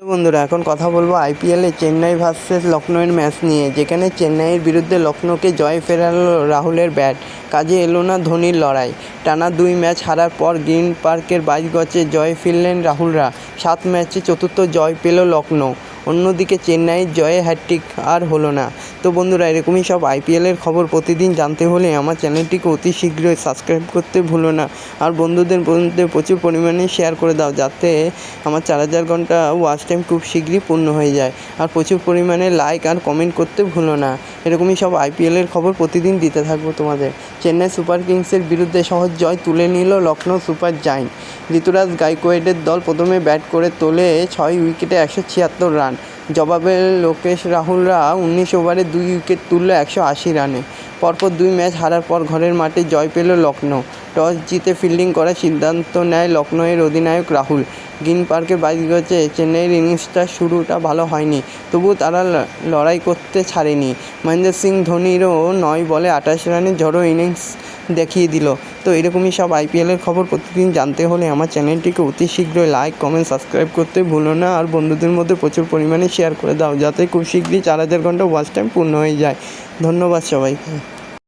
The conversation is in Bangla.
বন্ধুরা, এখন কথা বলবো আইপিএলে চেন্নাই ভার্সেস লখনউয়ের ম্যাচ নিয়ে, যেখানে চেন্নাইয়ের বিরুদ্ধে লখনউকে জয় ফেরালো রাহুলের ব্যাট। কাজে এলো না ধোনির লড়াই। টানা 2 ম্যাচ হারার পর গ্রিন পার্কের 22 গজে জয় ফিরলেন রাহুলরা। 7 ম্যাচে চতুর্থ জয় পেল লখনউ। অন্যদিকে চেন্নাইয়ের জয়ে হ্যাটট্রিক আর হলো না। তো বন্ধুরা, এরকমই সব আইপিএলের খবর প্রতিদিন জানতে হলে আমার চ্যানেলটিকে অতি শীঘ্রই সাবস্ক্রাইব করতে ভুলো না। আর বন্ধুদের মধ্যে প্রচুর পরিমাণে শেয়ার করে দাও, যাতে আমার 4000 ঘন্টা ওয়াচ টাইম খুব শীঘ্রই পূর্ণ হয়ে যায়। আর প্রচুর পরিমাণে লাইক আর কমেন্ট করতে ভুলো না। এরকমই সব আইপিএলের খবর প্রতিদিন দিতে থাকবো তোমাদের। চেন্নাই সুপার কিংসের বিরুদ্ধে সহজ জয় তুলে নিল লখনউ সুপার জায়েন্ট। ঋতুরাজ গাইকোয়াডের দল প্রথমে ব্যাট করে তোলে 6 উইকেটে 176 রান। জবাবে লোকেশ রাহুলরা 19 ওভারে 2 উইকেট তুলল 180 রানে। পরপর 2 ম্যাচ হারার পর ঘরের মাঠে জয় পেল লখনউ। টস জিতে ফিল্ডিং করার সিদ্ধান্ত নেয় লখনউয়ের অধিনায়ক রাহুল। গ্রিন পার্কের 22 গজে চেন্নাইয়ের ইনিংসটার শুরুটা ভালো হয়নি, তবুও তারা লড়াই করতে ছাড়েনি। মহেন্দ্র সিং ধোনিরও 9 বলে 28 রানের ঝড়ো ইনিংস দেখিয়ে দিল। তো এরকমই সব আইপিএলের খবর প্রতিদিন জানতে হলে আমার চ্যানেলটিকে অতি শীঘ্রই লাইক, কমেন্ট, সাবস্ক্রাইব করতে ভুলো না। আর বন্ধুদের মধ্যে প্রচুর পরিমাণে শেয়ার করে দাও, যাতে খুব শীঘ্রই 4000 ঘন্টা ওয়াচ টাইম পূর্ণ হয়ে যায়। ধন্যবাদ সবাইকে।